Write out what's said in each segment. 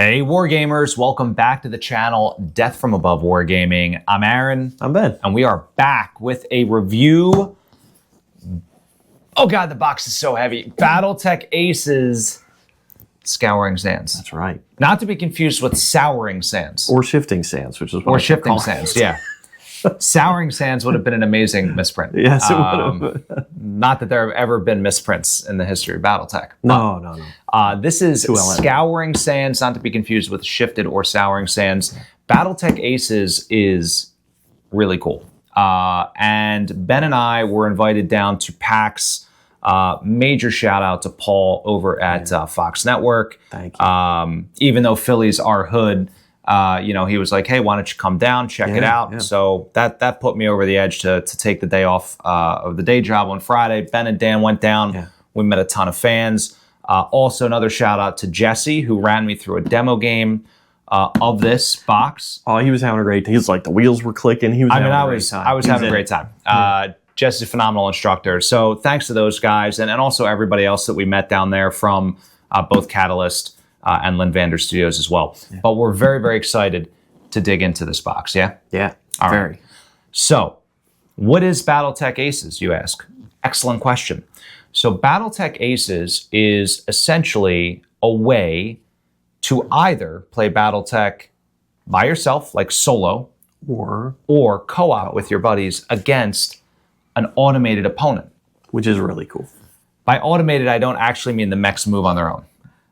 Hey Wargamers, welcome back to the channel, Death from Above Wargaming. I'm Aaron. I'm Ben. And we are back with a review. Oh God, the box is so heavy. BattleTech Aces Scouring Sands. That's right. Not to be confused with Souring Sands. Or Shifting Sands, which is what Or Shifting Sands, yeah. Souring Sands would have been an amazing misprint. Yes, it would have. Not that there have ever been misprints in the history of BattleTech. No. This is Scouring Sands, not to be confused with Shifted or Souring Sands. BattleTech Aces is really cool. And Ben and I were invited down to PAX. Major shout out to Paul over at Fox Network. Thank you. Even though Philly's our hood, he was like, hey, why don't you come down, check it out. Yeah. So that put me over the edge to take the day off of the day job on Friday. Ben and Dan went down. Yeah. We met a ton of fans. Also, another shout out to Jesse, who ran me through a demo game of this box. Oh, he was having a great time. He was like, the wheels were clicking. He was having a great time. I was having a great time. Jesse's a phenomenal instructor. So thanks to those guys and also everybody else that we met down there from both Catalyst and Lynn Vander Studios as well. Yeah. But we're very, very excited to dig into this box, yeah? Yeah, All very. Right. So, what is BattleTech Aces, you ask? Excellent question. So, BattleTech Aces is essentially a way to either play BattleTech by yourself, like solo, or co-op with your buddies against an automated opponent. Which is really cool. By automated, I don't actually mean the mechs move on their own.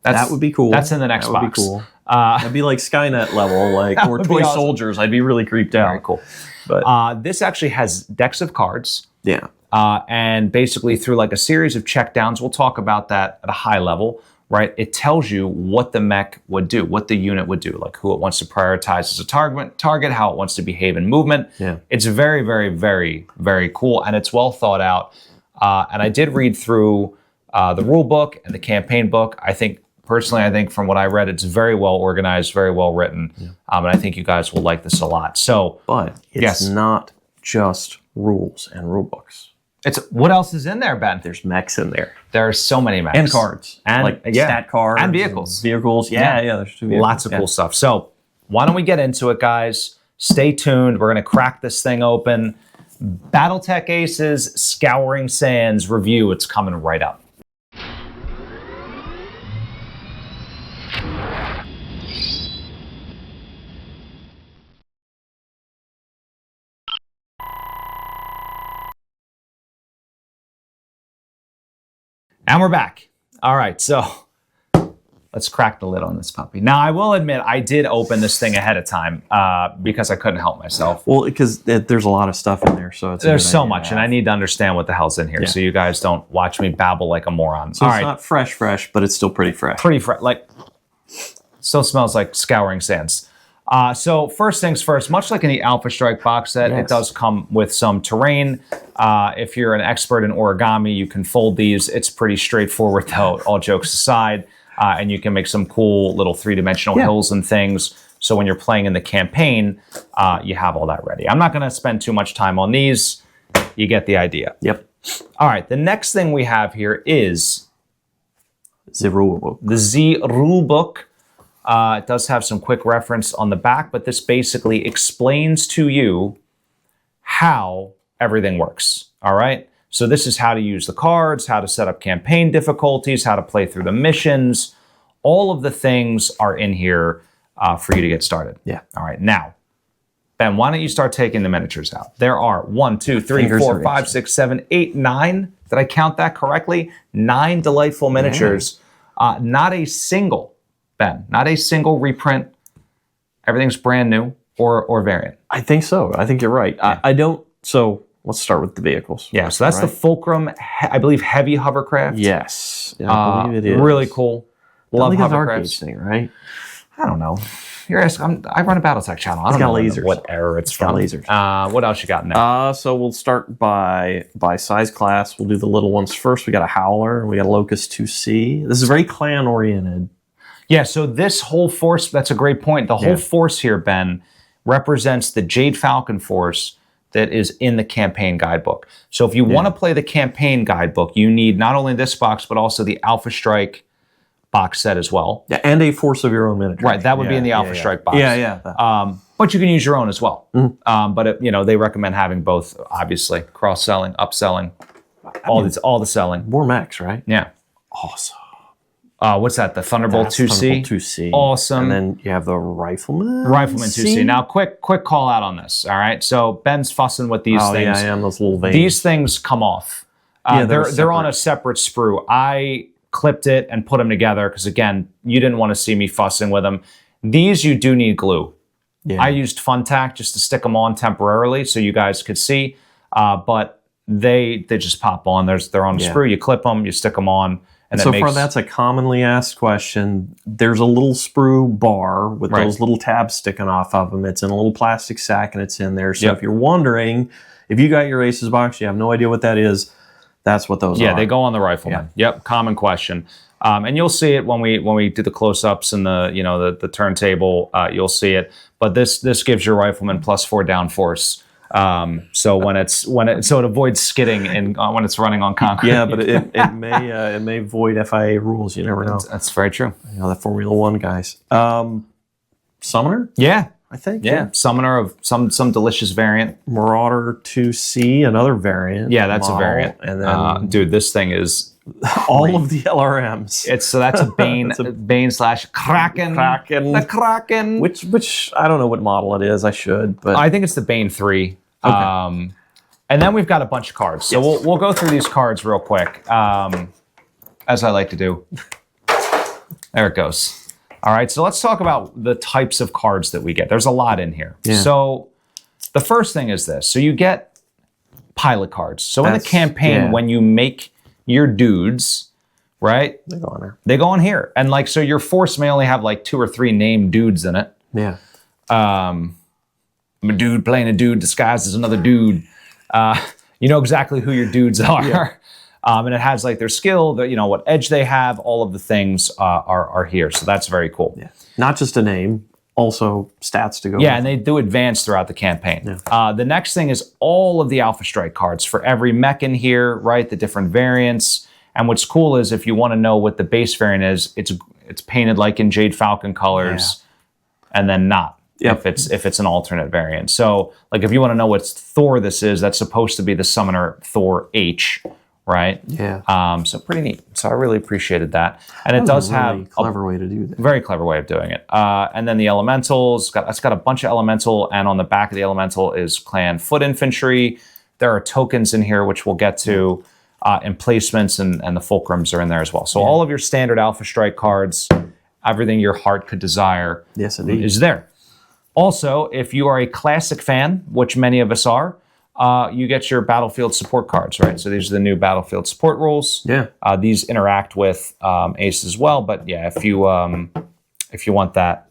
That would be cool. That's in the next box. That would be cool. That'd be like Skynet level, or toy awesome. Soldiers. I'd be really creeped out. Very cool. But this actually has decks of cards. Yeah. And basically through like a series of checkdowns, we'll talk about that at a high level, right? It tells you what the mech would do, what the unit would do, like who it wants to prioritize as a target, how it wants to behave in movement. Yeah. It's very, very, very, very cool, and it's well thought out. And I did read through the rule book and the campaign book. Personally, I think from what I read, it's very well organized, very well written, and I think you guys will like this a lot. So, but it's not just rules and rule books. It's what else is in there, Ben? There's mechs in there. There are so many mechs and cards, and like stat cards and vehicles. Yeah. There's two vehicles. Lots of cool stuff. So, why don't we get into it, guys? Stay tuned. We're gonna crack this thing open. BattleTech Aces Scouring Sands review. It's coming right up. And we're back. All right, so let's crack the lid on this puppy. Now, I will admit, I did open this thing ahead of time because I couldn't help myself. Well, because there's a lot of stuff in there, so there's so much, and I need to understand what the hell's in here, so you guys don't watch me babble like a moron. So it's not fresh, but it's still pretty fresh. Pretty fresh, like still smells like Scouring Sands. So first things first, much like in the Alpha Strike box set, it does come with some terrain. If you're an expert in origami, you can fold these. It's pretty straightforward though, all jokes aside. And you can make some cool little three-dimensional hills and things. So when you're playing in the campaign, you have all that ready. I'm not gonna spend too much time on these. You get the idea. Yep. All right, the next thing we have here is the rule book. The Z rule book. It does have some quick reference on the back, but this basically explains to you how everything works, all right? So this is how to use the cards, how to set up campaign difficulties, how to play through the missions. All of the things are in here for you to get started. Yeah. All right, now, Ben, why don't you start taking the miniatures out? There are 1, 2, 3, 4, 5, 6, 7, 8, 9. Did I count that correctly? 9 delightful miniatures. Not a single, Ben, not a single reprint. Everything's brand new or variant. I think so. I think you're right. Yeah. I don't. So let's start with the vehicles. Yeah. So that's the Fulcrum, I believe, heavy hovercraft. Yes. Yeah, I believe it is. Really cool. Love hovercrafts. Thing, right? I don't know. You're asking. I run a BattleTech channel. I don't know lasers. What era it's from. Got lasers. What else you got in there? So we'll start by size class. We'll do the little ones first. We got a Howler. We got a Locust 2C. This is very clan oriented. Yeah, so this whole force, that's a great point. The whole force here, Ben, represents the Jade Falcon force that is in the campaign guidebook. So if you want to play the campaign guidebook, you need not only this box, but also the Alpha Strike box set as well. Yeah, and a Force of Your Own miniature. Right, that would be in the Alpha Strike box. Yeah. But you can use your own as well. But they recommend having both, obviously, cross-selling, upselling, all the selling. More mechs, right? Yeah. Awesome. What's that? The Thunderbolt 2C? Thunderbolt 2C. Awesome. And then you have the Rifleman. Rifleman 2C. Now, quick call out on this. All right. So Ben's fussing with these things. Yeah, I am. Those little veins. These things come off. They're on a separate sprue. I clipped it and put them together because, again, you didn't want to see me fussing with them. These you do need glue. Yeah. I used Fun Tack just to stick them on temporarily so you guys could see, but they just pop on. They're on a sprue. You clip them, you stick them on. And so far, that's a commonly asked question. There's a little sprue bar with those little tabs sticking off of them. It's in a little plastic sack and it's in there. So if you're wondering, if you got your Aces box, you have no idea what that is, that's what those are. Yeah, they go on the Rifleman. Yep, common question. And you'll see it when we do the close-ups and the turntable. You'll see it. But this gives your Rifleman +4 downforce. So it avoids skidding and when it's running on concrete. Yeah, but it may void FIA rules. You never know. That's very true. The Formula One guys. Summoner? Yeah, I think. Yeah, Summoner of some delicious variant. Marauder 2C, another variant. Yeah, that's a variant. And then, dude, this thing is all of the LRMs. That's a Bane Bane/Kraken. The Kraken. Which I don't know what model it is. I should, but I think it's the Bane 3. Okay. And then we've got a bunch of cards. So we'll go through these cards real quick, as I like to do. There it goes. All right, so let's talk about the types of cards that we get. There's a lot in here. Yeah. So the first thing is this. So you get pilot cards. So in the campaign, when you make your dudes, right? They go on there. They go on here. And so your force may only have 2 or 3 named dudes in it. Yeah. I'm a dude playing a dude disguised as another dude. You know exactly who your dudes are. Yeah. And it has their skill, what edge they have, all of the things are here. So that's very cool. Yeah. Not just a name, also stats to go and they do advance throughout the campaign. Yeah. The next thing is all of the Alpha Strike cards for every mech in here, right? The different variants. And what's cool is if you want to know what the base variant is, it's painted in Jade Falcon colors and then not. Yep. If it's an alternate variant. So if you want to know what Thor this is, that's supposed to be the Summoner Thor H. Right? Yeah. So pretty neat. So I really appreciated that. And it does have a clever way to do that. Very clever way of doing it. And then the elementals, it's got a bunch of elemental, and on the back of the elemental is clan foot infantry. There are tokens in here, which we'll get to, emplacements, and the fulcrums are in there as well. So all of your standard Alpha Strike cards, everything your heart could desire is there. Also, if you are a classic fan, which many of us are, you get your battlefield support cards, right? So these are the new battlefield support rules. Yeah. These interact with Ace as well, but yeah, if you want that,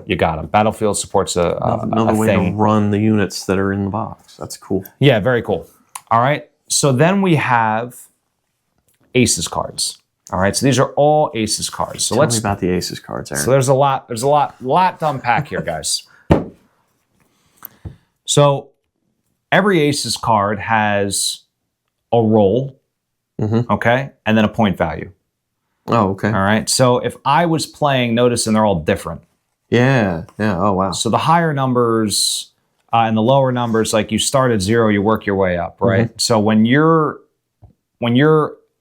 you got them. Battlefield support's another way to run the units that are in the box. That's cool. Yeah, very cool. All right. So then we have Aces cards. All right. So these are all Aces cards. So Tell me about the Aces cards, Aaron. So there's a lot to unpack here, guys. So every Aces card has a roll, okay, and then a point value. Oh, okay. All right. So if I was playing, notice, and they're all different. Yeah. Oh, wow. So the higher numbers and the lower numbers, you start at 0, you work your way up, right? So when your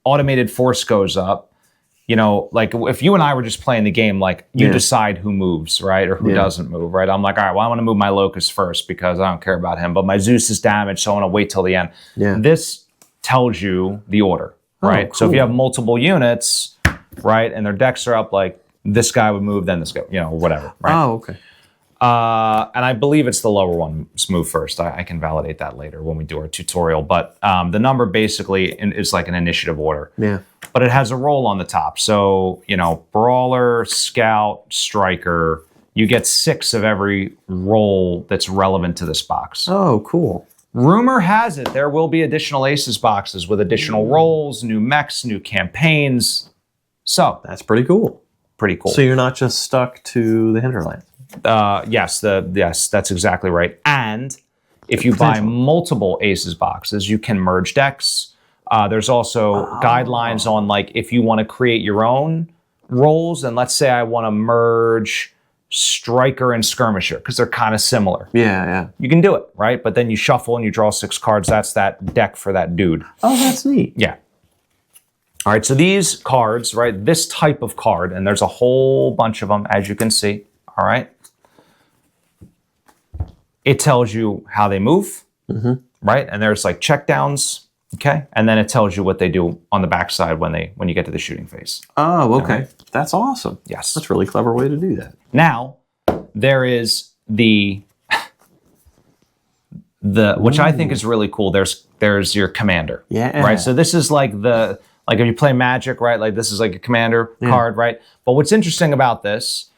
automated force goes up, if you and I were just playing the game, you decide who moves, right? Or who doesn't move, right? I'm all right, well, I want to move my Locust first because I don't care about him, but my Zeus is damaged, so I want to wait till the end. Yeah. This tells you the order, right? Cool. So if you have multiple units, right, and their decks are up, this guy would move, then this guy, whatever, right? Oh, okay. And I believe it's the lower ones move first. I can validate that later when we do our tutorial. But the number basically is an initiative order. Yeah. But it has a roll on the top. So, Brawler, Scout, Striker, you get 6 of every roll that's relevant to this box. Oh, cool. Rumor has it there will be additional Aces boxes with additional rolls, new mechs, new campaigns. So that's pretty cool. Pretty cool. So you're not just stuck to the hinterland. Yes, that's exactly right. And if you buy multiple Aces boxes, you can merge decks. There's also guidelines on if you want to create your own rolls, and let's say I want to merge striker and skirmisher because they're kind of similar. Yeah. You can do it, right? But then you shuffle and you draw 6 cards. That's that deck for that dude. Oh, that's neat. Yeah. All right, so these cards, right, this type of card, and there's a whole bunch of them, as you can see, all right? It tells you how they move, right? And there's like checkdowns, okay? And then it tells you what they do on the backside when you get to the shooting phase. Oh, okay. Right? That's awesome. Yes. That's a really clever way to do that. Now, there is the which I think is really cool. There's your commander. Yeah. Right? So this is like if you play Magic, right? Like this is like a commander card, right? But what's interesting about this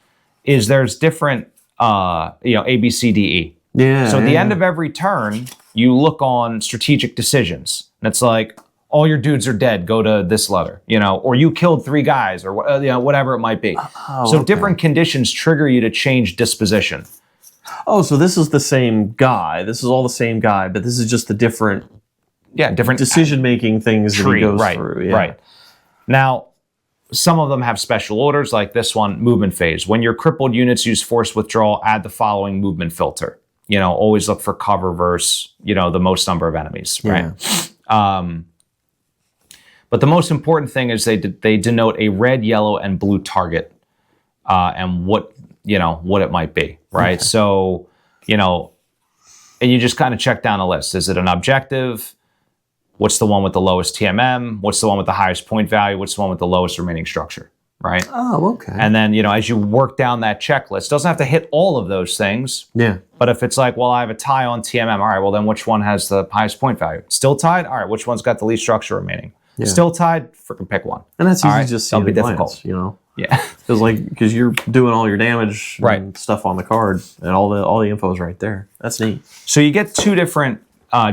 is there's different A, B, C, D, E. Yeah. So at the end of every turn, you look on strategic decisions. And it's like, all your dudes are dead, go to this letter, or you killed 3 guys, or whatever it might be. So different conditions trigger you to change disposition. Oh, so this is the same guy. This is all the same guy, but this is just the different decision-making things tree, that he goes through. Yeah. Right. Now, some of them have special orders, like this one, movement phase. When your crippled units use force withdrawal, add the following movement filter. Always look for cover versus, the most number of enemies, right? But the most important thing is they denote a red, yellow, and blue target, and what it might be, right? Okay. So, and you just kind of check down a list. Is it an objective? What's the one with the lowest TMM? What's the one with the highest point value? What's the one with the lowest remaining structure, right? Oh, okay. And then, as you work down that checklist, doesn't have to hit all of those things. Yeah. But if it's like, well, I have a tie on TMM, all right, well, then which one has the highest point value? Still tied? All right, which one's got the least structure remaining? Yeah. Still tied? Freaking pick one. And that's easy to just see at a glance, Yeah. Because you're doing all your damage and stuff on the card, and all the info is right there. That's neat. So you get 2 different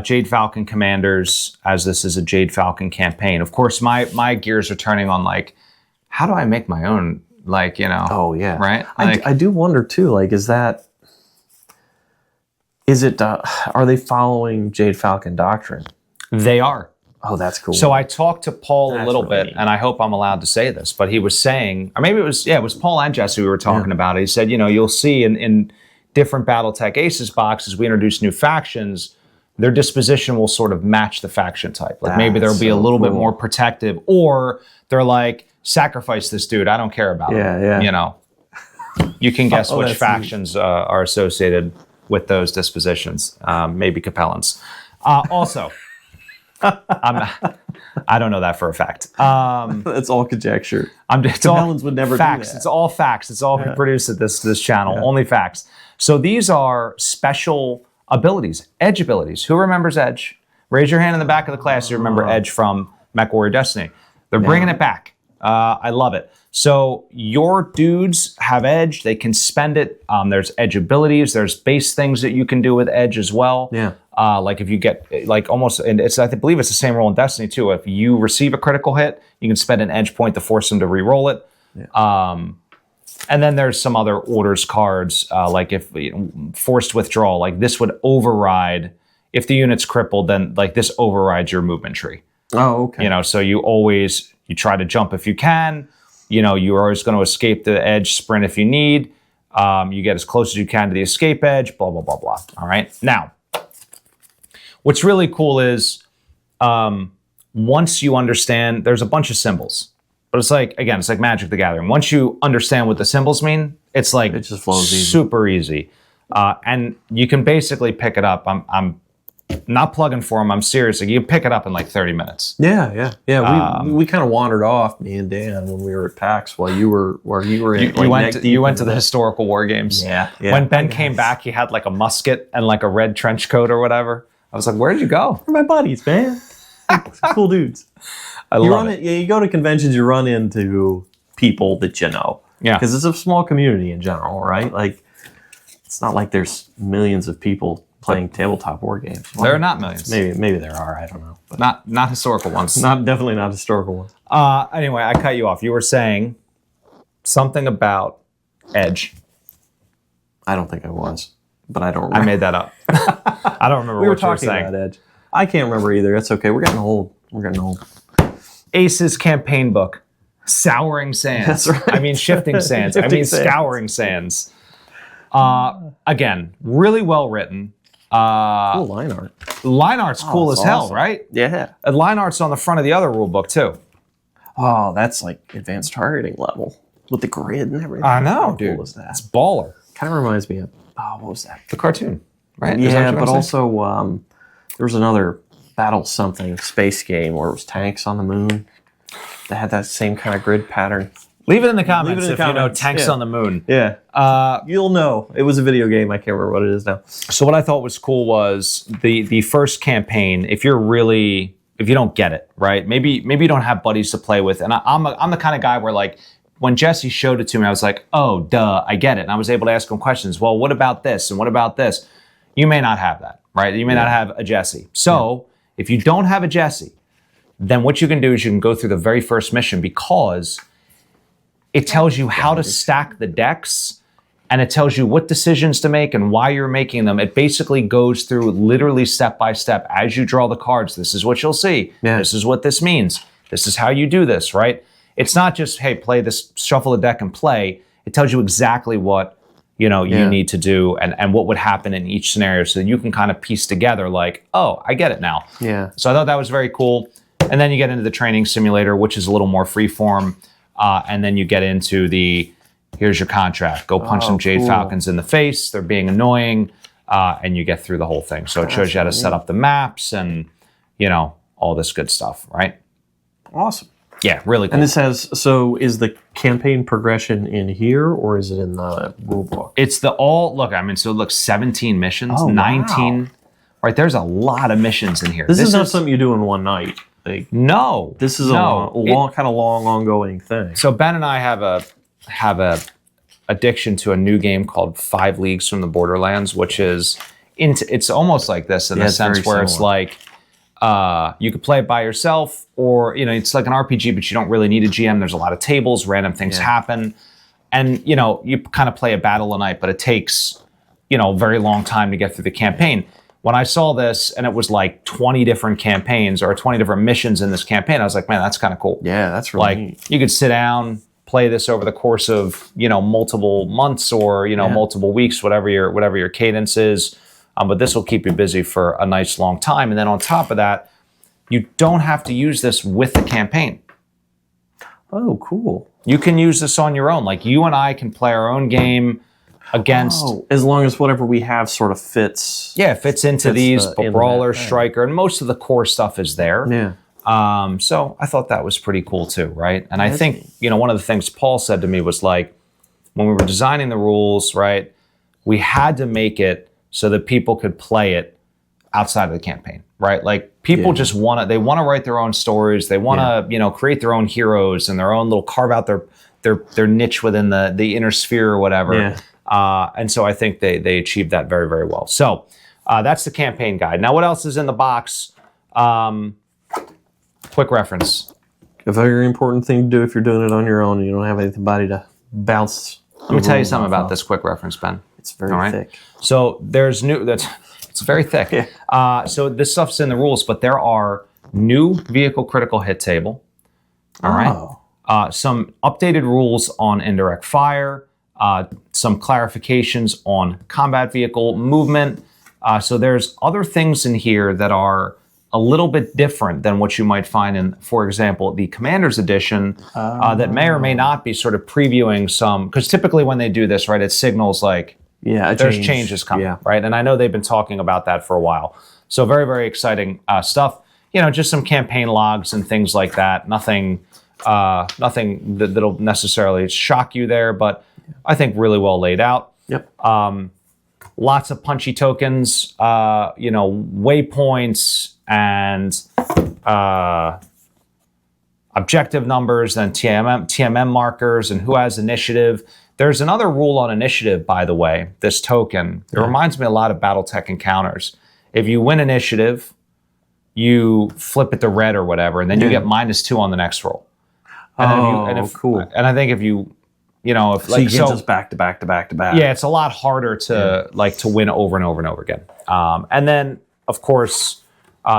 Jade Falcon commanders, as this is a Jade Falcon campaign. Of course, my gears are turning on, like, how do I make my own, Oh, yeah. Right? I do wonder, too, are they following Jade Falcon doctrine? They are. Oh, that's cool. So I talked to Paul a little bit, and I hope I'm allowed to say this, but he was saying, or maybe it was Paul and Jesse we were talking about. He said, you'll see in different BattleTech Aces boxes, we introduce new factions, their disposition will sort of match the faction type. Like maybe there'll be a little bit more protective, or they're like, sacrifice this dude, I don't care about him. You can guess which factions are associated with those dispositions. Maybe Capellans. Also, I don't know that for a fact. That's all conjecture. Capellans would never facts. do that. It's all facts. It's all produced at this channel. Only facts. So these are special abilities, edge abilities. Who remembers Edge? Raise your hand in the back of the class. You remember Edge from Mech Warrior Destiny. They're bringing it back. I love it. So your dudes have Edge. They can spend it. There's Edge abilities. There's base things that you can do with Edge as well. Yeah. Like if you get almost, and I believe it's the same rule in Destiny too. If you receive a critical hit, you can spend an Edge point to force them to re-roll it. Yeah. And then there's some other orders cards, like if forced withdrawal, like this would override, if the unit's crippled, then like this overrides your movement tree. Oh, okay. So you try to jump if you can, you're always going to escape the edge, sprint if you need, you get as close as you can to the escape edge, blah, blah, blah, blah. All right. Now, what's really cool is once you understand, there's a bunch of symbols. But it's like Magic the Gathering. Once you understand what the symbols mean, it's like it just flows super easy. And you can basically pick it up. I'm not plugging for them. I'm serious. Like, you can pick it up in like 30 minutes. Yeah. We kind of wandered off, me and Dan, when we were at PAX while you were in. You went to the historical war games. Yeah. When Ben came back, he had like a musket and like a red trench coat or whatever. I was like, where did you go? They're my buddies, man. Cool dudes. I love it. You go to conventions, you run into people that you know. Yeah. Because it's a small community in general, right? Like, it's not like there's millions of people playing tabletop war games. Well, there are not millions. Maybe there are. I don't know. But not historical ones. Definitely not historical ones. Anyway, I cut you off. You were saying something about Edge. I don't think I was, but I don't remember. I made that up. I don't remember what you were talking saying. About Edge. I can't remember either. It's okay. We're getting old. Aces campaign book. Souring Sands. That's right. I mean, shifting sands. Shifting sands. Scouring Sands. Again, really well written. Cool line art. Line art's cool as hell, awesome. right? Yeah. And line art's on the front of the other rule book too. Oh, that's like advanced targeting level with the grid and everything. I know, How dude. cool is that? It's baller. Kind of reminds me of, what was that? The cartoon, right? Is that Yeah, what you're but gonna say? also there was another battle something space game where it was tanks on the moon. They had that same kind of grid pattern. Leave it in the comments if you know comments, Tanks yeah. on the Moon. Yeah. You'll know. It was a video game. I can't remember what it is now. So what I thought was cool was the first campaign. If you don't get it, right? Maybe you don't have buddies to play with. And I'm the kind of guy where like when Jesse showed it to me, I was like, oh, duh, I get it. And I was able to ask him questions. Well, what about this? And what about this? You may not have that, right? You may not have a Jesse. So if you don't have a Jesse, then what you can do is you can go through the very first mission because it tells you how to stack the decks and it tells you what decisions to make and why you're making them. It basically goes through literally step by step as you draw the cards. This is what you'll see. Yeah. This is what this means. This is how you do this, right? It's not just, hey, play this, shuffle the deck and play. It tells you exactly what you need to do and what would happen in each scenario so that you can kind of piece together like, oh, I get it now. Yeah. So I thought that was very cool. And then you get into the training simulator, which is a little more freeform. And then you get into here's your contract. Go punch some Jade Falcons in the face. They're being annoying. And you get through the whole thing. So it shows you how to set up the maps and, all this good stuff, right? Awesome. Yeah, really cool. And this so is the campaign progression in here or is it in the rule book? It's so look, 17 missions, 19. Wow. Right, there's a lot of missions in here. This is not something you do in one night. Like, no. this is a long, kind of long, ongoing thing. So Ben and I have a addiction to a new game called 5 Leagues from the Borderlands, which is it's almost like this in the sense where it's like you could play it by yourself, or it's like an RPG, but you don't really need a GM. There's a lot of tables, random things happen, and you kind of play a battle a night, but it takes a very long time to get through the campaign. When I saw this and it was like 20 different campaigns or 20 different missions in this campaign, I was like, man, that's kind of cool. Yeah, that's really neat. You could sit down, play this over the course of multiple months or multiple weeks, whatever your cadence is. But this will keep you busy for a nice long time. And then on top of that, you don't have to use this with the campaign. Oh, cool. You can use this on your own. Like you and I can play our own game against. As long as whatever we have sort of fits. Yeah, it fits into these, into Brawler, that, Striker, and most of the core stuff is there. Yeah. So I thought that was pretty cool too, right? And I think, one of the things Paul said to me was like, when we were designing the rules, right, we had to make it so that people could play it outside of the campaign, right? Like people just want to write their own stories. They want to, create their own heroes and their own little carve out their niche within the inner sphere or whatever. Yeah. And so I think they achieved that very, very well. So that's the campaign guide. Now, what else is in the box? Quick reference. A very important thing to do if you're doing it on your own and you don't have anybody to bounce. Let me tell you something about this quick reference, Ben. It's very thick. So it's very thick. Yeah. So this stuff's in the rules, but there are new vehicle critical hit table. All right. Some updated rules on indirect fire. Some clarifications on combat vehicle movement. So there's other things in here that are a little bit different than what you might find in, for example, the Commander's Edition that may or may not be sort of previewing some, because typically when they do this, right, it signals like there's changes coming, right? And I know they've been talking about that for a while. So very, very exciting stuff. Just some campaign logs and things like that. Nothing that'll necessarily shock you there, but I think really well laid out. Yep. Lots of punchy tokens, waypoints and objective numbers, and TMM markers, and who has initiative. There's another rule on initiative, by the way, this token. It reminds me a lot of BattleTech Encounters. If you win initiative, you flip it to red or whatever, and then you get -2 on the next roll. And cool. And I think if you if so you get just back to back to back to back. Yeah, it's a lot harder to to win over and over and over again. And then of course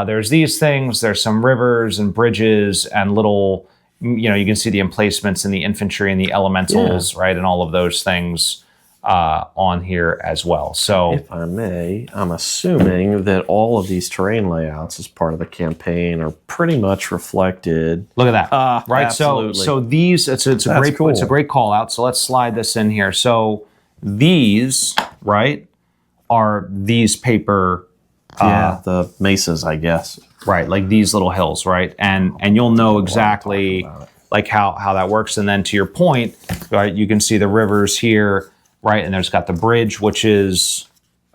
there's these things. There's some rivers and bridges and little you can see the emplacements and the infantry and the elementals, right, and all of those things on here as well. So, if I may, I'm assuming that all of these terrain layouts as part of the campaign are pretty much reflected. Look at that, right? Absolutely. So these, it's a great, cool. It's a great call out. So let's slide this in here. So these, right, are these paper. The mesas, I guess. Right, like these little hills, right? And you'll know exactly like how that works. And then to your point, right, you can see the rivers here, right? And there's got the bridge, which is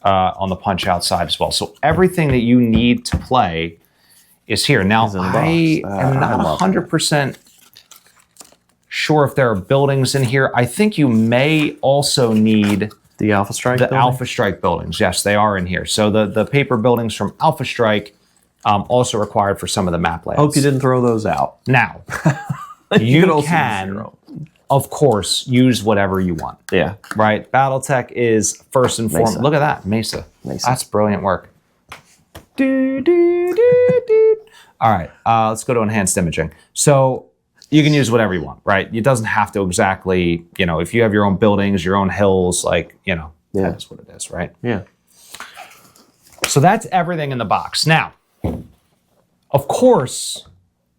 on the punch out side as well. So everything that you need to play is here. Now, I am not 100% sure if there are buildings in here. I think you may also need the Alpha Strike Alpha Strike buildings. Yes, they are in here. So the paper buildings from Alpha Strike also required for some of the map layouts. Hope you didn't throw those out. Now, you can, of course, use whatever you want. Yeah. Right? BattleTech is first and foremost. Look at that. Mesa. That's brilliant work. All right. Let's go to enhanced imaging. So you can use whatever you want, right? It doesn't have to exactly, if you have your own buildings, your own hills, that's what it is, right? Yeah. So that's everything in the box. Now, of course,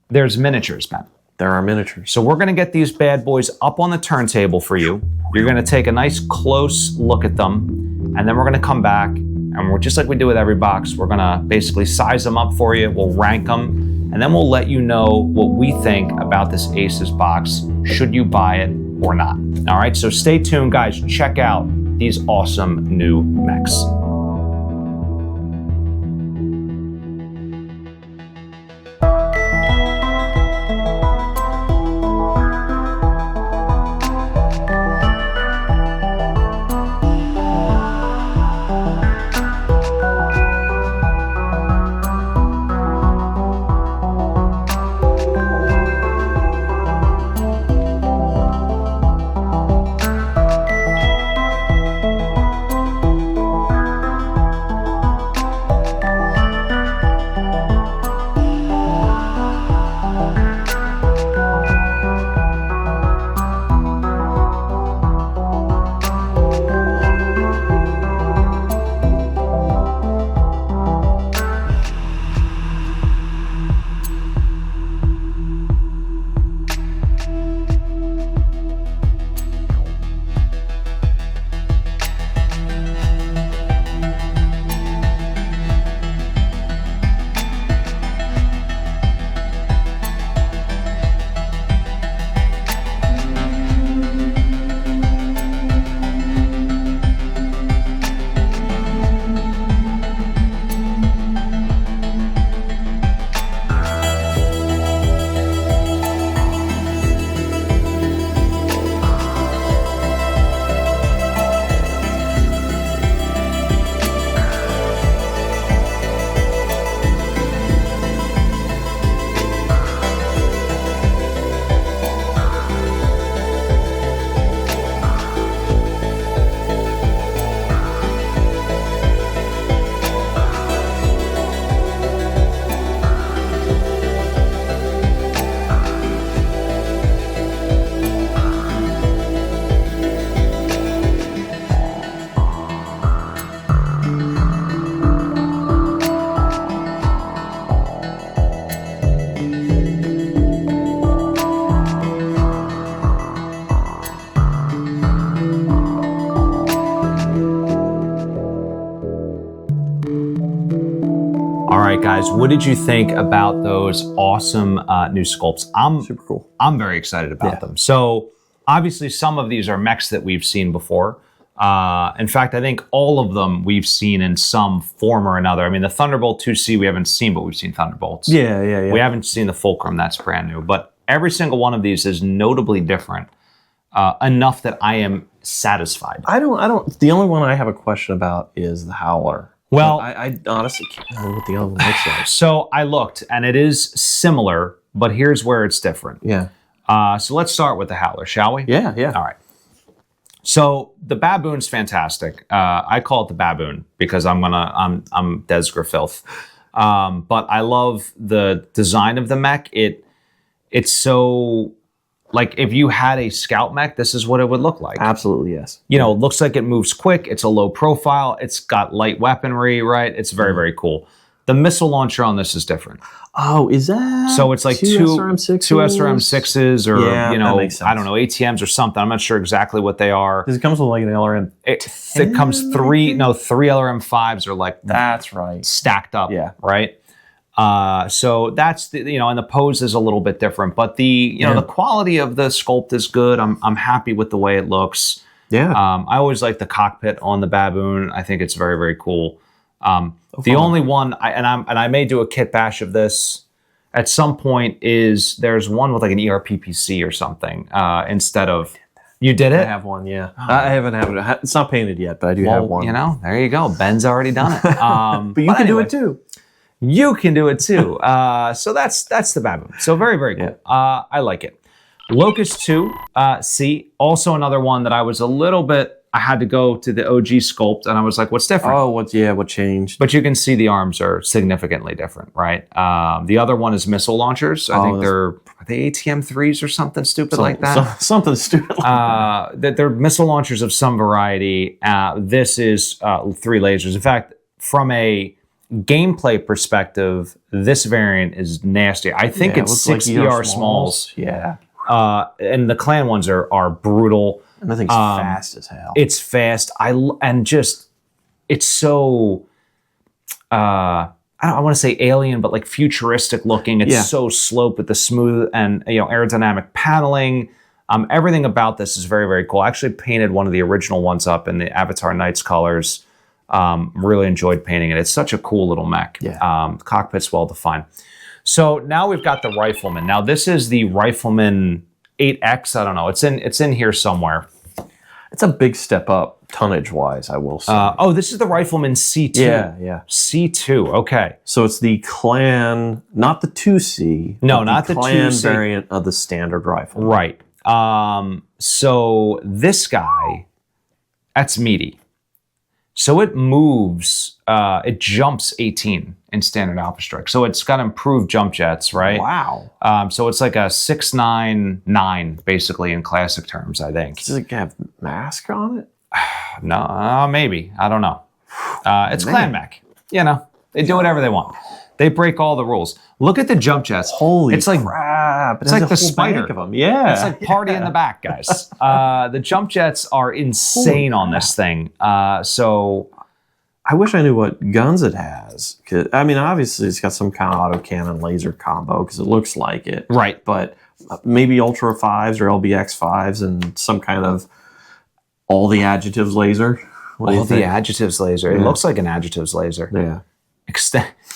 there's miniatures, man. There are miniatures. So we're going to get these bad boys up on the turntable for you. You're going to take a nice close look at them, and then we're going to come back, and we're just like we do with every box, we're going to basically size them up for you. We'll rank them, and then we'll let you know what we think about this Aces box, should you buy it or not. All right, so stay tuned, guys. Check out these awesome new mechs. right, guys, what did you think about those awesome new sculpts? Super cool. I'm very excited about them. So obviously some of these are mechs that we've seen before. In fact, I think all of them we've seen in some form or another. I mean, the Thunderbolt 2C we haven't seen, but we've seen Thunderbolts. Yeah. We haven't seen the Fulcrum, that's brand new. But every single one of these is notably different enough that I am satisfied. I don't. The only one I have a question about is the Howler. Well, I honestly can't remember what the other one looks like. So I looked, and it is similar, but here's where it's different. Yeah. So let's start with the Howler, shall we? Yeah. All right. So the Baboon's fantastic. I call it the Baboon because I'm Des Griffith. But I love the design of the mech. It it's so, like, if you had a scout mech, this is what it would look like. Absolutely, yes. You know, it looks like it moves quick. It's a low profile. It's got light weaponry, right? It's very, very cool. The missile launcher on this is different. Oh, is that? So it's like two SRM6s or, yeah, you know, I don't know, ATMs or something. I'm not sure exactly what they are. Because it comes with like an LRM. It comes three LRM5s are like that's right stacked up, yeah, right? So that's the, you know, and the pose is a little bit different, but the, you know, the quality of the sculpt is good. I'm happy with the way it looks. Yeah. I always like the cockpit on the baboon. I think it's very, very cool. The only one, I may do a kit bash of this at some point, is there's one with like an ERPPC or something instead of. You did it? I have one, yeah. I haven't had it. It's not painted yet, but I do have one. You know, there you go. Ben's already done it. But you can do it too. You can do it too. So that's the baboon. So very, very cool. Yeah. I like it. Locust 2, C, also another one that I was a little bit, I had to go to the OG sculpt and I was like, what's different? Oh, what changed? But you can see the arms are significantly different, right? The other one is missile launchers. I think are they ATM3s or something stupid like that? Something stupid like that. They're missile launchers of some variety. This is 3 lasers. In fact, from a gameplay perspective, this variant is nasty. I think it's 60 like smalls. Yeah. And the clan ones are brutal. And I think it's fast as hell. It's fast. It's so I want to say alien, but like futuristic looking. It's so sloped with the smooth and, you know, aerodynamic paneling. Everything about this is very, very cool. I actually painted one of the original ones up in the Avatar Nights colors. Really enjoyed painting it. It's such a cool little mech. Yeah. Cockpit's well defined. So now we've got the Rifleman. Now this is the Rifleman 8X. I don't know. It's in here somewhere. It's a big step up tonnage wise, I will say. Oh, this is the Rifleman C2. Yeah. C2. Okay. So it's the clan, not the 2C. No, not the clan 2C variant of the standard rifle. Right. So this guy, that's meaty. So it moves, it jumps 18 in standard Alpha Strike. So it's got improved jump jets, right? Wow. So it's like a 699 basically in classic terms, I think. Does it have mask on it? No, maybe. I don't know. It's clan mech. You know, they do whatever they want. They break all the rules. Look at the jump jets. Holy it's like crap. It's like the spider of them. Yeah. It's like party in the back, guys. The jump jets are insane on this thing. So I wish I knew what guns it has. I mean, obviously it's got some kind of autocannon laser combo because it looks like it. Right. But maybe Ultra 5s or LBX 5s and some kind of all the adjectives laser. All the adjectives laser. It looks like an adjectives laser. Yeah.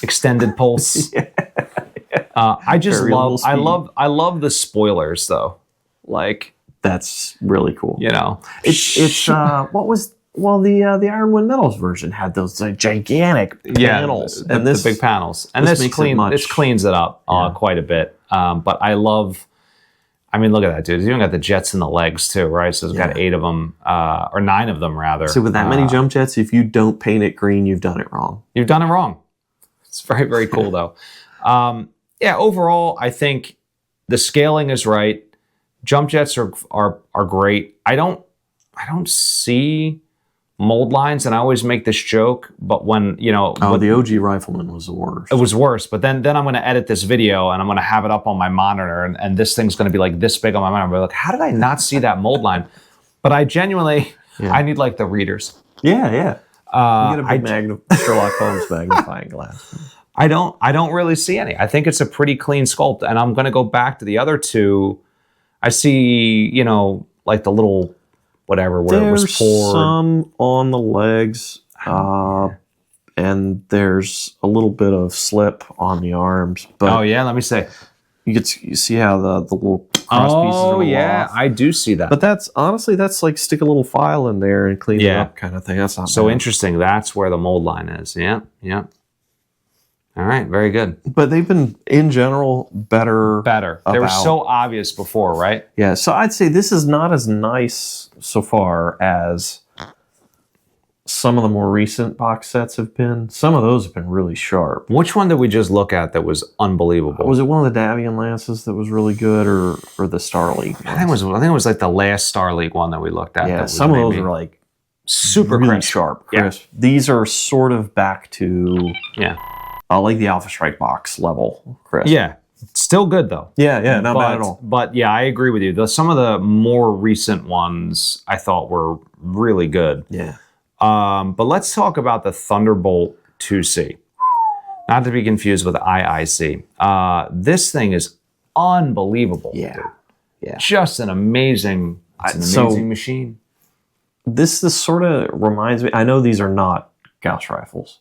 Extended pulse. I just I love the spoilers though. Like that's really cool. You know, it's what was the Iron Wind Metals version had those gigantic panels and the big panels, and this cleans it up quite a bit. But I love. I mean, look at that, dude. You even got the jets in the legs too, right? So it's got 8 of them, or 9 of them rather. So with that many jump jets, if you don't paint it green, you've done it wrong. You've done it wrong. It's very, very cool though. Overall, I think the scaling is right. Jump jets are great. I don't see mold lines, and I always make this joke, but when, you know... Oh, the OG Rifleman was the worst. It was worse, but then I'm going to edit this video, and I'm going to have it up on my monitor, and this thing's going to be like this big on my monitor. I'm like, how did I not see that mold line? But I genuinely, I need like the readers. Yeah. You get a big Sherlock Holmes magnifying glass. I don't really see any. I think it's a pretty clean sculpt, and I'm going to go back to the other two. I see, you know, like the little... whatever, where it was poured. Some on the legs, and there's a little bit of slip on the arms. But oh yeah, let me say. You see how the little cross pieces are off. I do see that. But that's honestly like stick a little file in there and clean it up kind of thing. That's not so bad. Interesting. That's where the mold line is. Yeah. All right, very good. But they've been, in general, better. They were so obvious before, right? Yeah, so I'd say this is not as nice so far as some of the more recent box sets have been. Some of those have been really sharp. Which one did we just look at that was unbelievable? Was it one of the Davian Lances that was really good, or the Star League ones? I think it was like the last Star League one that we looked at. Yeah, some of those were like super really crisp. sharp, crisp. Yeah. These are sort of back to like the Alpha Strike box level crisp. Yeah. Still good though. Yeah, not bad at all. But yeah, I agree with you. Some of the more recent ones I thought were really good. Yeah. But let's talk about the Thunderbolt 2C. Not to be confused with IIC. This thing is unbelievable. Yeah. Yeah. Just an amazing, machine. This sort of reminds me, I know these are not Gauss rifles,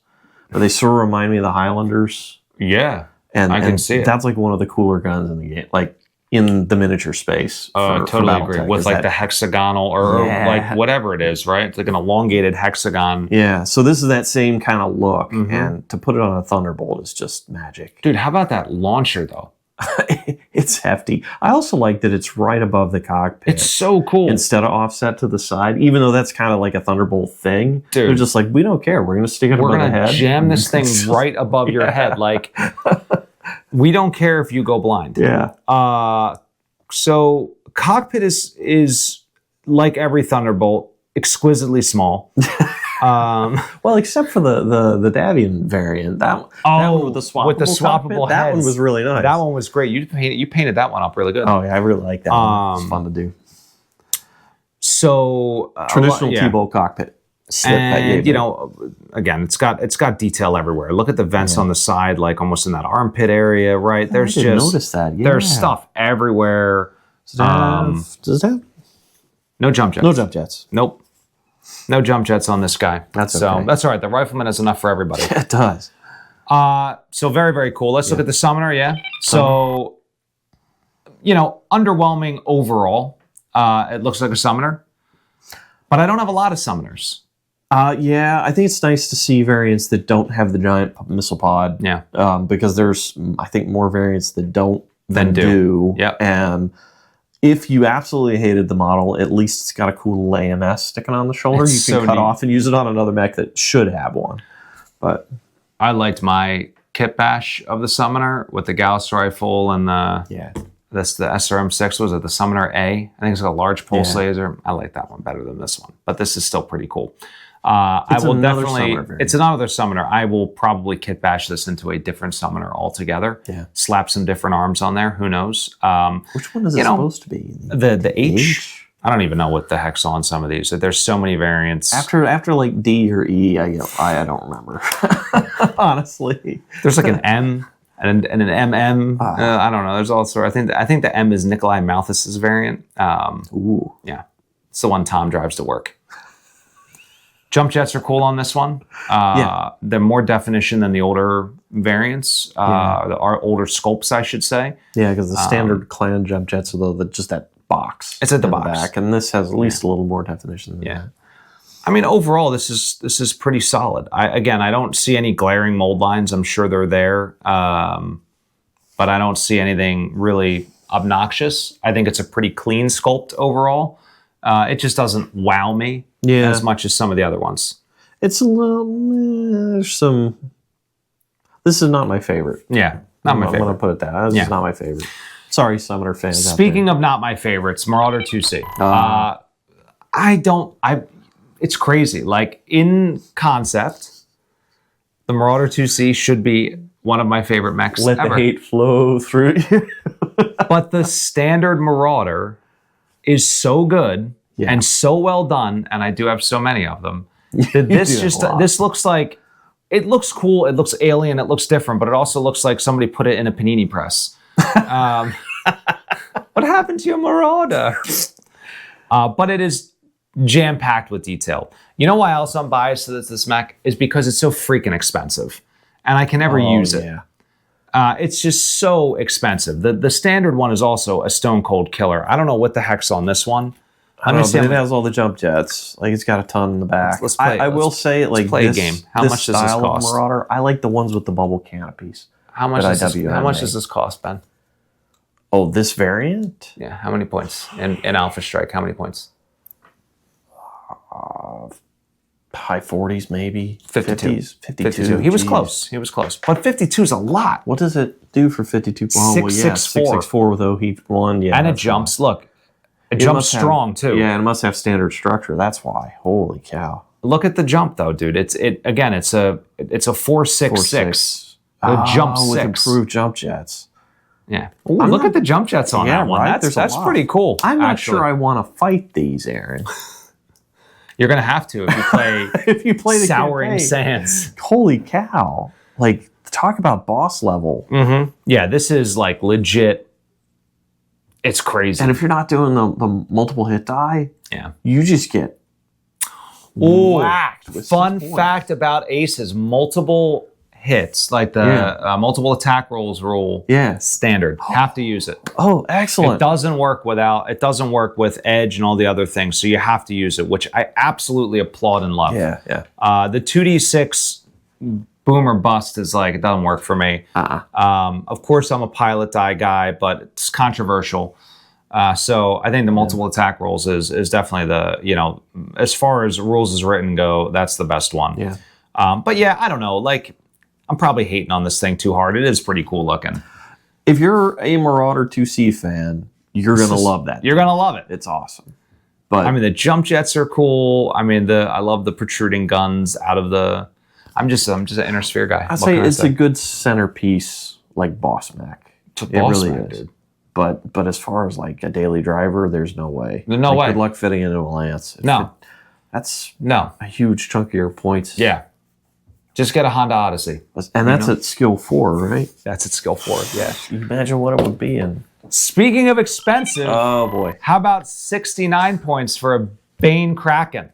but they sort of remind me of the Highlanders. Yeah. And I can see it. That's like one of the cooler guns in the game, like in the miniature space. Totally agree. With like the hexagonal or like whatever it is, right? It's like an elongated hexagon. Yeah. So this is that same kind of look. And to put it on a Thunderbolt is just magic. Dude, how about that launcher though? It's hefty. I also like that it's right above the cockpit. It's so cool. Instead of offset to the side, even though that's kind of like a Thunderbolt thing. Dude, they're just like, we don't care. We're going to stick it above the head. We're going to jam this thing right above your head. Like, we don't care if you go blind. Yeah. So cockpit is like every Thunderbolt, exquisitely small. Well, except for the Davian variant, that one with the swappable that heads. One was really nice. That one was great. You painted that one up really good. Oh yeah, I really like that one. It's fun to do. So traditional T-bolt cockpit. And again, it's got detail everywhere. Look at the vents on the side, like almost in that armpit area, right? I didn't notice that. Yeah. There's stuff everywhere. Does it have? No jump jets. No jump jets. Nope. No jump jets on this guy. That's okay. So that's all right. The Rifleman is enough for everybody. It does. So very, very cool. Let's look at the Summoner, So, underwhelming overall. It looks like a Summoner. But I don't have a lot of Summoners. I think it's nice to see variants that don't have the giant missile pod. Yeah. Because there's, I think, more variants that don't than do. Yep. And if you absolutely hated the model, at least it's got a cool little AMS sticking on the shoulder. You can cut off and use it on another mech that should have one. But I liked my kit bash of the Summoner with the Gauss rifle and that's the SRM6. Was it the Summoner A? I think it's got a large pulse laser. I like that one better than this one, but this is still pretty cool. It's another Summoner. I will probably kit bash this into a different Summoner altogether. Yeah. Slap some different arms on there. Who knows? Which one is it supposed to be? The H? I don't even know what the heck's on some of these. There's so many variants. After like D or E, I don't remember. Honestly. There's like an M and an MM. I don't know. There's also I think the M is Nikolai Malthus's variant. Ooh. Yeah. It's the one Tom drives to work. Jump jets are cool on this one. They're more definition than the older variants, our older sculpts, I should say. Yeah, because the standard clan jump jets are just that box. It's at the box. Back, and this has at least a little more definition than that. I mean, overall, this is pretty solid. I don't see any glaring mold lines. I'm sure they're there, but I don't see anything really obnoxious. I think it's a pretty clean sculpt overall. It just doesn't wow me as much as some of the other ones. It's a little... there's some... This is not my favorite. Yeah, not my favorite. I'm going to put it that. This is not my favorite. Sorry, Summoner fans. Speaking of not my favorites, Marauder 2C. It's crazy. Like, in concept, the Marauder 2C should be one of my favorite mechs ever. Let the hate flow through you. But the standard Marauder is so good and so well done, and I do have so many of them, that this looks like, it looks cool, it looks alien, it looks different, but it also looks like somebody put it in a panini press. What happened to your Marauder? But it is jam-packed with detail. You know why else I'm biased to this mech? Is because it's so freaking expensive, and I can never use it. It's just so expensive. The standard one is also a stone cold killer. I don't know what the heck's on this one. It has all the jump jets. Like, it's got a ton in the back. Let's play. I will say, like, play a game. How much does this cost? Marauder, I like the ones with the bubble canopies. How much does this cost, Ben? Oh, this variant? Yeah. How many points in Alpha Strike? How many points? high 40s, maybe 52. 50s, 52. He was Jeez. close. He was close. But 52 is a lot. What does it do for 52? Oh, well, yeah, 664 though he won. Yeah, and it jumps. Look, it jumps strong too. Yeah, and it must have standard structure. That's why. Holy cow! Look at the jump though, dude. It's a 4.66. The jump 6 with improved jump jets. Yeah. Ooh, look at the jump jets on that one. Right? That's pretty cool. I'm not sure I want to fight these, Aaron. You're gonna have to if you play if you play the Scouring Sands. Holy cow! Like, talk about boss level. Mm-hmm. Yeah, this is like legit. It's crazy. And if you're not doing the multiple hit die, you just get whacked. Fun fact about aces: multiple hits, like the multiple attack rolls rule. Yeah, standard. Have to use it. Oh, excellent. It doesn't work with edge and all the other things, so you have to use it, which I absolutely applaud and love. Yeah. The 2d6 boom or bust is like, it doesn't work for me. Of course, I'm a pilot die guy, but it's controversial. So I think the multiple attack rolls is definitely the, as far as rules as written go, that's the best one. Yeah. But yeah, I don't know. Like, I'm probably hating on this thing too hard. It is pretty cool looking. If you're a Marauder 2C fan, you're going to love that. You're going to love it. It's awesome. But I mean, the jump jets are cool. I mean, I love the protruding guns out of the... I'm just an inner sphere guy. I'd say it's a good centerpiece, like boss mech. It really is. Dude. But as far as like a daily driver, there's no way. No way. Good luck fitting into a lance. That's a huge chunk of your points. Yeah. Just get a Honda Odyssey. And that's at skill 4, right? That's at skill 4, yeah. You imagine what it would be in. Speaking of expensive, oh boy. How about 69 points for a Bane Kraken?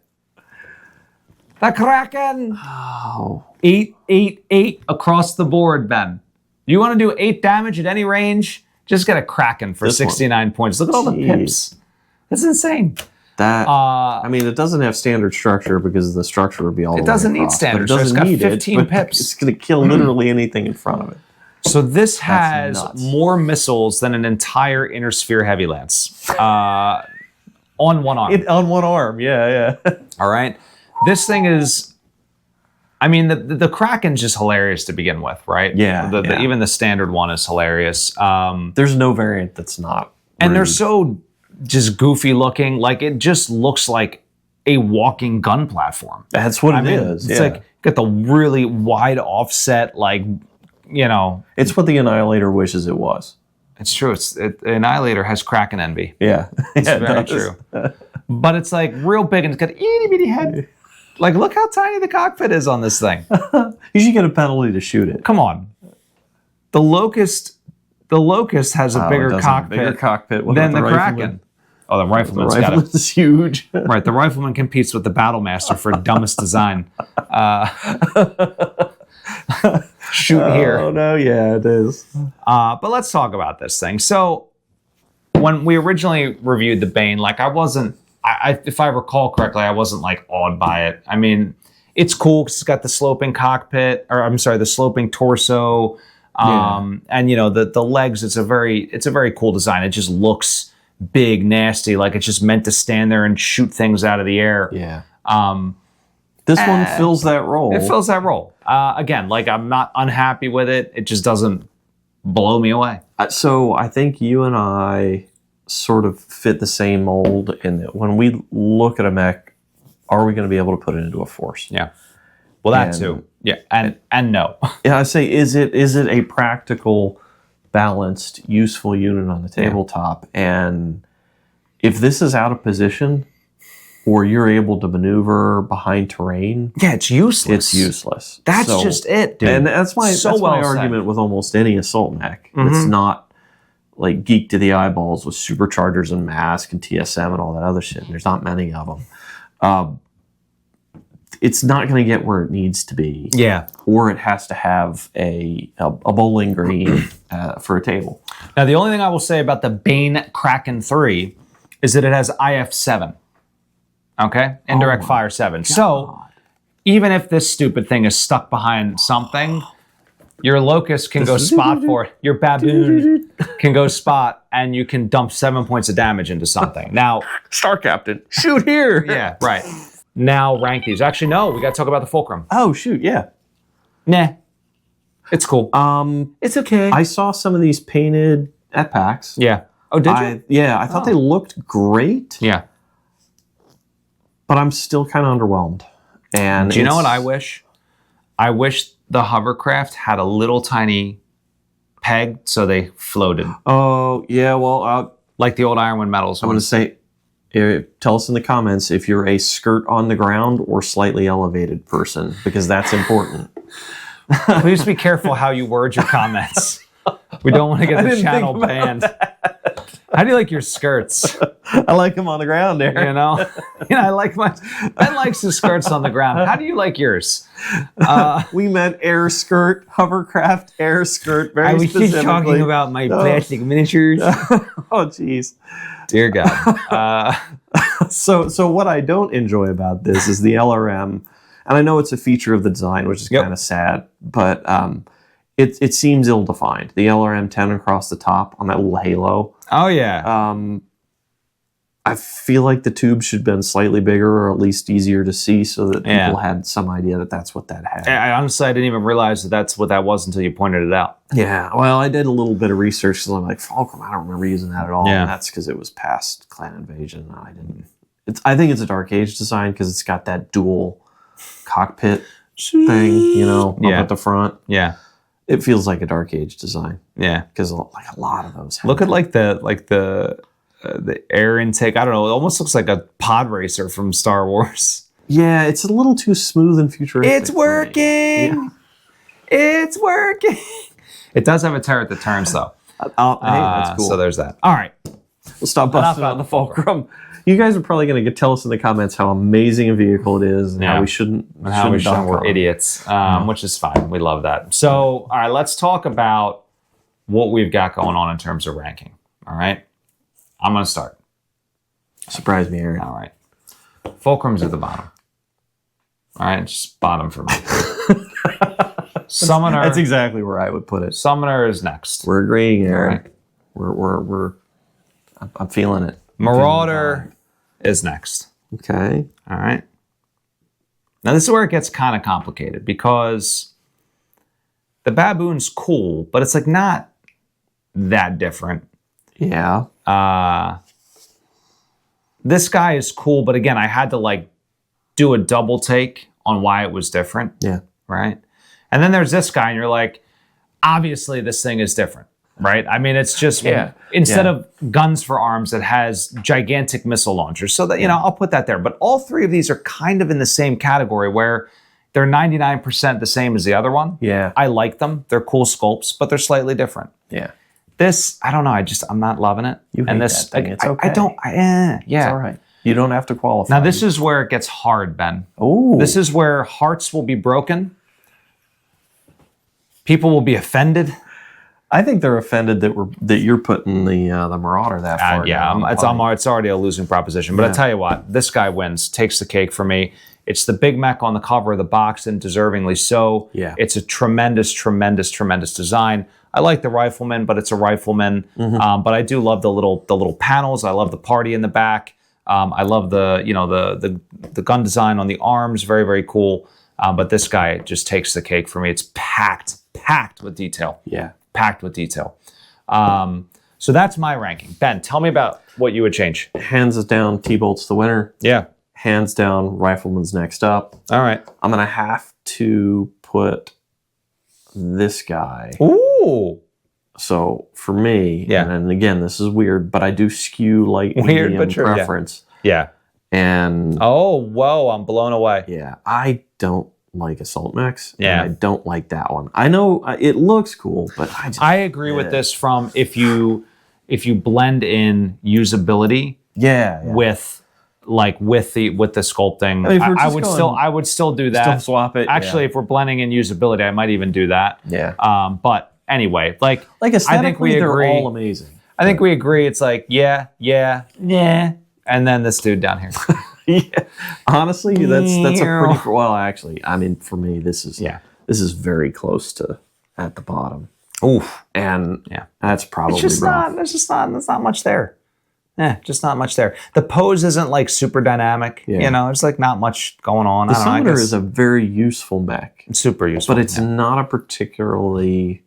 The Kraken! Oh. 8 across the board, Ben. You want to do 8 damage at any range? Just get a Kraken for 69 points. Look at all the pips. That's insane. That I mean, it doesn't have standard structure because the structure would be all. It doesn't need standard. It doesn't need 15 pips. It's going to kill literally anything in front of it. So this has more missiles than an entire inner sphere heavy lance on one arm. On one arm, yeah. All right. This thing is, I mean, the Kraken's just hilarious to begin with, right? Yeah. Even the standard one is hilarious. There's no variant that's not. And they're so just goofy looking. Like, it just looks like a walking gun platform. That's what it is. It's like, got the really wide offset, like, It's what the Annihilator wishes it was. It's true. Annihilator has Kraken envy. Yeah. It's very true. But it's like real big and it's got an itty bitty head. Like, look how tiny the cockpit is on this thing. You should get a penalty to shoot it. Come on. The Locust has a bigger cockpit than the Kraken. Oh, the Rifleman's got it. The Rifleman's huge. Right, the Rifleman competes with the Battlemaster for dumbest design. Shoot here. Oh, no, yeah, it is. But let's talk about this thing. So, when we originally reviewed the Bane, like, I wasn't, if I recall correctly, I wasn't, like, awed by it. I mean, it's cool because it's got the sloping cockpit, or I'm sorry, the sloping torso, and, the legs, it's a very cool design. It just looks big, nasty, like it's just meant to stand there and shoot things out of the air. Yeah. This one fills that role. It fills that role. Again, like, I'm not unhappy with it. It just doesn't blow me away. So I think you and I sort of fit the same mold in that when we look at a mech, are we going to be able to put it into a force? Yeah. Well, that too. Yeah. And no. Yeah, I say, is it a practical, balanced, useful unit on the tabletop? And if this is out of position, or you're able to maneuver behind terrain, it's useless. It's useless. That's just it, dude. And that's my argument with almost any assault mech. It's not like geek to the eyeballs with superchargers and mask and TSM and all that other shit. There's not many of them. It's not going to get where it needs to be. Yeah. Or it has to have a bowling green for a table. Now, the only thing I will say about the Bane Kraken 3 is that it has IF7. Okay? Indirect fire 7. God. So, even if this stupid thing is stuck behind something, your Locust can go spot for it. Your Baboon can go spot, and you can dump 7 points of damage into something. Now, Star Captain, shoot here. Yeah, right. now rank these. Actually, no, we got to talk about the fulcrum. Oh shoot, yeah. Nah, it's cool. It's okay. I saw some of these painted at PAX. Yeah. Oh, did you? Yeah, I thought they looked great. Yeah. But I'm still kind of underwhelmed. And do you know what I wish? I wish the hovercraft had a little tiny peg so they floated. Oh, yeah, well, like the old Ironwind Metals. I'm going to say, tell us in the comments if you're a skirt on the ground or slightly elevated person, because that's important. Please be careful how you word your comments. We don't want to get the channel banned. How do you like your skirts? I like them on the ground there. You know? I like my... Ben likes his skirts on the ground. How do you like yours? We meant air skirt, hovercraft air skirt, very I was specifically. just talking about my plastic miniatures. Oh, jeez. Dear God. So what I don't enjoy about this is the LRM, and I know it's a feature of the design, which is kind of sad, but it seems ill-defined. The LRM 10 across the top on that little halo. Oh, yeah. I feel like the tube should have been slightly bigger or at least easier to see so that people had some idea that that's what that had. I honestly, I didn't even realize that that's what that was until you pointed it out. Yeah, well, I did a little bit of research because I'm like, Fulcrum, I don't remember using that at all. Yeah. And that's because it was past Clan Invasion. I didn't. I think it's a Dark Age design because it's got that dual cockpit thing, up at the front. Yeah. It feels like a Dark Age design. Yeah. Because like a lot of those. Look at the air intake. I don't know. It almost looks like a pod racer from Star Wars. Yeah, it's a little too smooth and futuristic. It's working. Yeah. It's working. It does have a turret that turns though. Hey, that's cool. So there's that. All right. We'll stop busting out the Fulcrum. You guys are probably going to tell us in the comments how amazing a vehicle it is and how we shouldn't. We're idiots, which is fine. We love that. So, all right, let's talk about what we've got going on in terms of ranking. All right. I'm going to start. Surprise me, Aaron. All right. Fulcrum's at the bottom. All right. Just bottom for me. Summoner. That's exactly where I would put it. Summoner is next. We're agreeing, Aaron. Right. I'm feeling it. Marauder is next. Okay. All right. Now, this is where it gets kind of complicated because the baboon's cool, but it's like not that different. Yeah. This guy is cool, but again, I had to like do a double take on why it was different. Yeah. Right. And then there's this guy, and you're like, obviously, this thing is different. Right? I mean, it's just instead of guns for arms, it has gigantic missile launchers. So that, I'll put that there. But all three of these are kind of in the same category where they're 99% the same as the other one. Yeah. I like them. They're cool sculpts, but they're slightly different. Yeah. This, I don't know. I'm not loving it. You hate that thing. It's okay. Yeah. It's all right. You don't have to qualify. Now, this is where it gets hard, Ben. Oh. This is where hearts will be broken. People will be offended. I think they're offended that you're putting the Marauder that far. It's already a losing proposition. But I tell you what, this guy wins, takes the cake for me. It's the big mech on the cover of the box, and deservingly so. Yeah. It's a tremendous, tremendous, tremendous design. I like the Rifleman, but it's a Rifleman. Mm-hmm. But I do love the little panels. I love the party in the back. I love the gun design on the arms. Very, very cool. But this guy just takes the cake for me. It's packed with detail. Yeah. Packed with detail. So that's my ranking. Ben, tell me about what you would change. Hands down, T-Bolt's the winner. Yeah. Hands down, Rifleman's next up. All right. I'm going to have to put this guy. Ooh. So for me, and again, this is weird, but I do skew light medium preference. Yeah. And oh, whoa, I'm blown away. Yeah. I don't like assault mechs. Yeah. And I don't like that one. I know it looks cool, but I agree with this from if you blend in usability with the sculpting. I mean, I would still do that. Still swap it. Actually, if we're blending in usability, I might even do that. Yeah. But anyway, like aesthetically, I think we agree. They're all amazing. I think we agree. It's like yeah, and then this dude down here. Yeah. Honestly, that's a pretty well. Actually, I mean, for me, this is very close to at the bottom. Oof. And that's probably there's not much there. just not much there. The pose isn't like super dynamic. Yeah. You know, there's like not much going on. The I don't know, I Summoner guess is a very useful mech. it's super useful. But it's not a particularly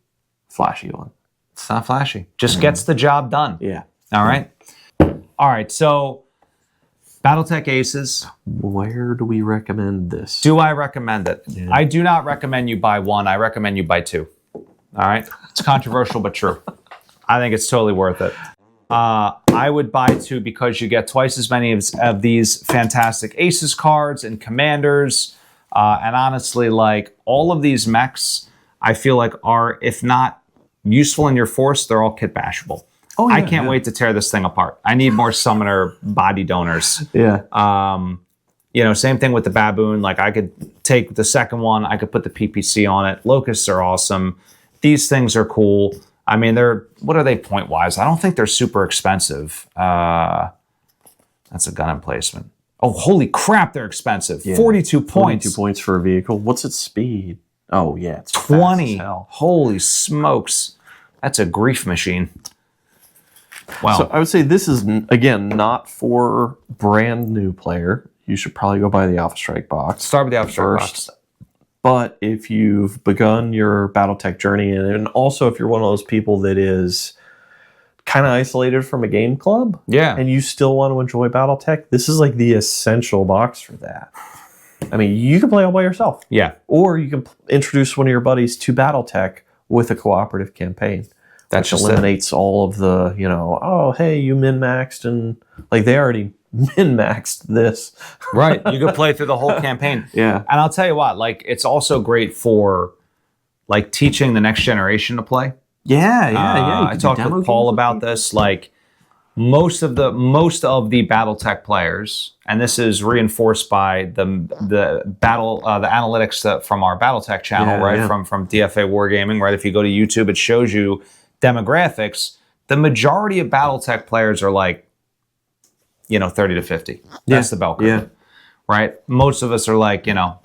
flashy one. It's not flashy. Just gets the job done. Yeah. All right. All right. So, BattleTech Aces. Where do we recommend this? Do I recommend it? Yeah. I do not recommend you buy one. I recommend you buy two. All right. It's controversial, but true. I think it's totally worth it. I would buy two because you get twice as many of these fantastic Aces cards and Commanders. And honestly, like all of these mechs, I feel like are, if not useful in your force, they're all kit bashable. Oh, yeah, I can't wait to tear this thing apart. I need more Summoner body donors. Yeah. You know, same thing with the Baboon. Like I could take the second one, I could put the PPC on it. Locusts are awesome. These things are cool. I mean, what are they point wise? I don't think they're super expensive. That's a gun emplacement. Oh, holy crap, they're expensive. Yeah. 42 points. 42 points for a vehicle. What's its speed? Oh, yeah, it's 20. Fast as hell. Holy smokes. That's a grief machine. Wow. So I would say this is, again, not for brand new player. You should probably go buy the Alpha Strike box. Start with the Alpha Strike box. But if you've begun your BattleTech journey, and also if you're one of those people that is kind of isolated from a game club, and you still want to enjoy BattleTech, this is like the essential box for that. I mean, you can play all by yourself. Yeah. Or you can introduce one of your buddies to BattleTech with a cooperative campaign. That just eliminates all of the, you know, oh, hey, you min-maxed, and like they already min-maxed this. Right. You could play through the whole campaign. Yeah. And I'll tell you what, like, it's also great for like teaching the next generation to play. Yeah. I talked with Paul about this. Like most of the BattleTech players, and this is reinforced by the analytics from our BattleTech channel, right? From DFA Wargaming, right? If you go to YouTube, it shows you demographics. The majority of BattleTech players are like, you know, 30 to 50. That's the bell curve. Yeah. Right? Most of us are like, you know,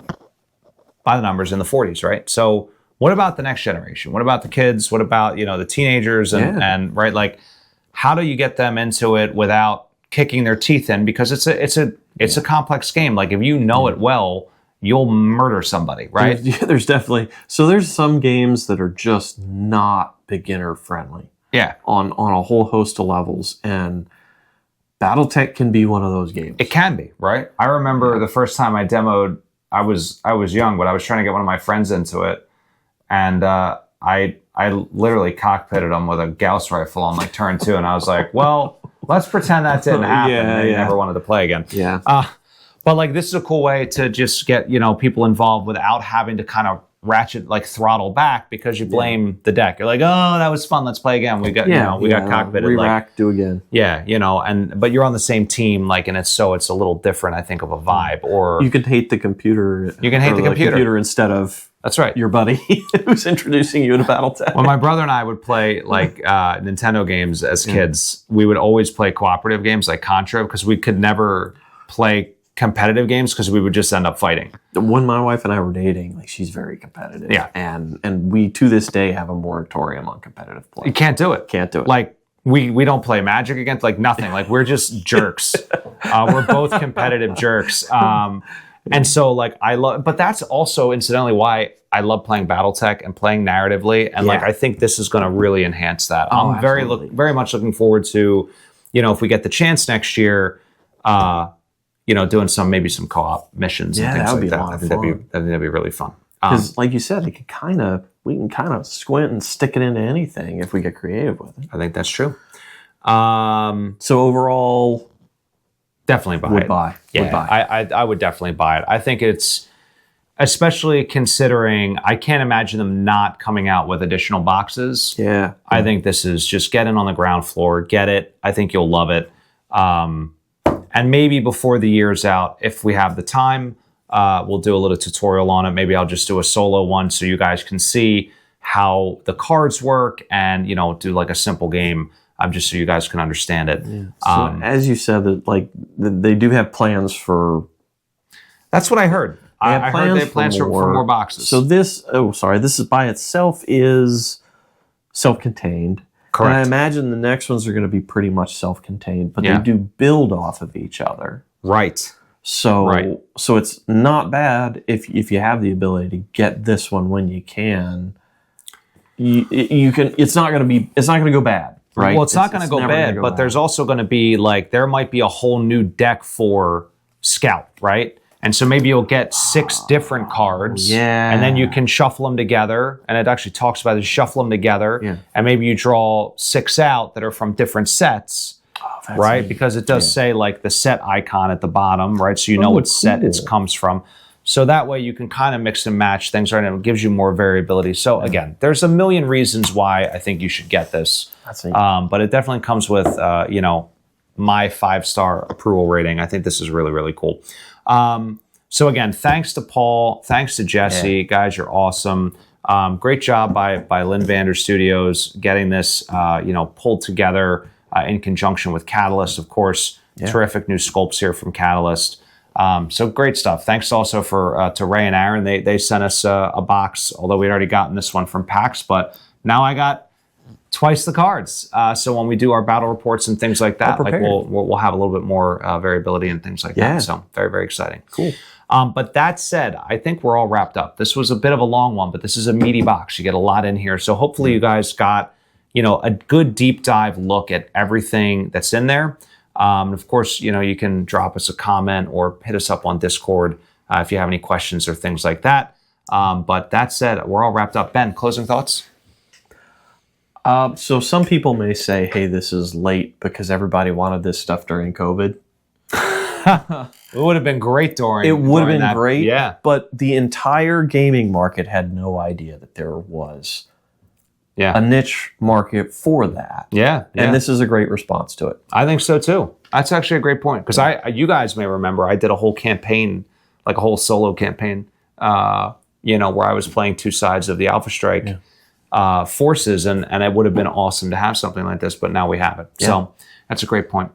by the numbers in the 40s, right? So what about the next generation? What about the kids? What about, you know, the teenagers and right? Like, how do you get them into it without kicking their teeth in? Because it's a complex game. Like if you know it well, you'll murder somebody, right? There's definitely, so there's some games that are just not beginner friendly. Yeah. On a whole host of levels, and BattleTech can be one of those games. It can be, right? I remember the first time I demoed, I was young, but I was trying to get one of my friends into it, and I literally cockpitted him with a Gauss rifle on like turn 2, and I was like, well, let's pretend that didn't happen. And he never wanted to play again. Yeah. But like this is a cool way to just get, you know, people involved without having to kind of ratchet, like throttle back because you blame the deck. You're like, oh, that was fun. Let's play again. We got, you know, we got cockpitted. Re-rack, do again. Yeah, you know, but you're on the same team, like, and it's a little different, I think, of a vibe. Or you can hate the computer. You can hate the computer instead of that's right, your buddy who's introducing you to BattleTech. When my brother and I would play like Nintendo games as kids, we would always play cooperative games like Contra because we could never play competitive games because we would just end up fighting. When my wife and I were dating, like she's very competitive. Yeah. And we to this day have a moratorium on competitive play. You can't do it. Can't do it. Like we don't play Magic against like nothing. Like we're just jerks. We're both competitive jerks. And so like I love, but that's also incidentally why I love playing BattleTech and playing narratively. And like I think this is going to really enhance that. Oh, I'm very much looking forward to, you know, if we get the chance next year, you know, doing maybe some co-op missions and things like that. I think that'd be really fun. Because, like you said, we can kind of squint and stick it into anything if we get creative with it. I think that's true. So overall, definitely buy it. I would definitely buy it. I think it's, especially considering, I can't imagine them not coming out with additional boxes. Yeah. I think this is just get in on the ground floor, get it. I think you'll love it. And maybe before the year's out, if we have the time, we'll do a little tutorial on it. Maybe I'll just do a solo one so you guys can see how the cards work and, you know, do like a simple game just so you guys can understand it. Yeah. So as you said, that like they do have plans for... That's what I heard. I heard they have plans for more boxes. So this is by itself is self-contained. Correct. And I imagine the next ones are going to be pretty much self-contained, but Yeah. they do build off of each other. Right. So so it's not bad if you have the ability to get this one when you can. You can. It's not going to go bad. Right? Well, it's not going to go bad, but there's also going to be like, there might be a whole new deck for Scout, right? And so maybe you'll get 6 different cards, and then you can shuffle them together. And it actually talks about it, shuffle them together, and maybe you draw 6 out that are from different sets, right? Neat. Because it does say like the set icon at the bottom, right? So you know what set it comes from. So that way you can kind of mix and match things, right? And it gives you more variability. So again, there's a million reasons why I think you should get this. That's neat. But it definitely comes with, you know, my 5-star approval rating. I think this is really, really cool. So again, thanks to Paul, thanks to Jesse, guys, you're awesome. Great job by Lynn Vander Studios getting this, you know, pulled together in conjunction with Catalyst, of course. Terrific new sculpts here from Catalyst. So great stuff. Thanks also to Ray and Aaron. They sent us a box, although we'd already gotten this one from PAX, but now I got twice the cards. So when we do our battle reports and things like that, like we'll have a little bit more variability and things like that. So very, very exciting. Cool. But that said, I think we're all wrapped up. This was a bit of a long one, but this is a meaty box. You get a lot in here. So hopefully you guys got, you know, a good deep dive look at everything that's in there. Of course, you know, you can drop us a comment or hit us up on Discord if you have any questions or things like that. But that said, we're all wrapped up. Ben, closing thoughts? So some people may say, hey, this is late because everybody wanted this stuff during COVID. It would have been great during. It would have been great. Yeah. But the entire gaming market had no idea that there was a niche market for that. Yeah. And this is a great response to it. I think so too. That's actually a great point. Because you guys may remember, I did a whole campaign, like a whole solo campaign, you know, where I was playing 2 sides of the Alpha Strike forces, and it would have been awesome to have something like this, but now we have it. So that's a great point.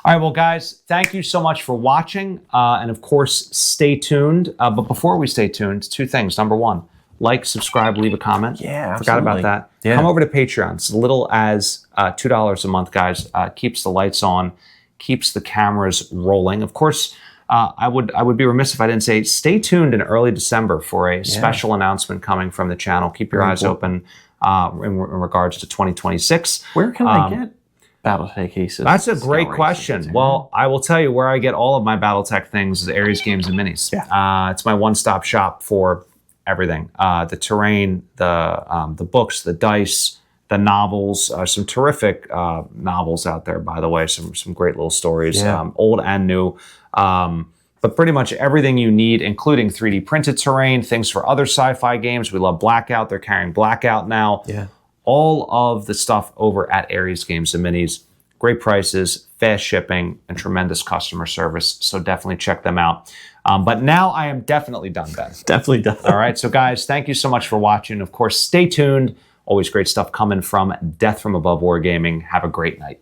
All right, well, guys, thank you so much for watching. And of course, stay tuned. But before we stay tuned, 2 things. Number 1, like, subscribe, leave a comment. Yeah, Forgot about that. Yeah. Come over to Patreon. It's as little as $2 a month, guys. Keeps the lights on, keeps the cameras rolling. Of course, I would be remiss if I didn't say stay tuned in early December for a special announcement coming from the channel. Keep your eyes open in regards to 2026. Where can I get BattleTech Aces? That's a great question. Well, I will tell you where I get all of my BattleTech things is Aries Games and Minis. Yeah. It's my one-stop shop for everything. The terrain, the books, the dice, the novels, some terrific novels out there, by the way, some great little stories, old and new. But pretty much everything you need, including 3D printed terrain, things for other sci-fi games. We love Blackout. They're carrying Blackout now. Yeah. All of the stuff over at Aries Games and Minis. Great prices, fast shipping, and tremendous customer service. So definitely check them out. But now I am definitely done, Ben. Definitely done. All right. So guys, thank you so much for watching. Of course, stay tuned. Always great stuff coming from Death from Above Wargaming. Have a great night.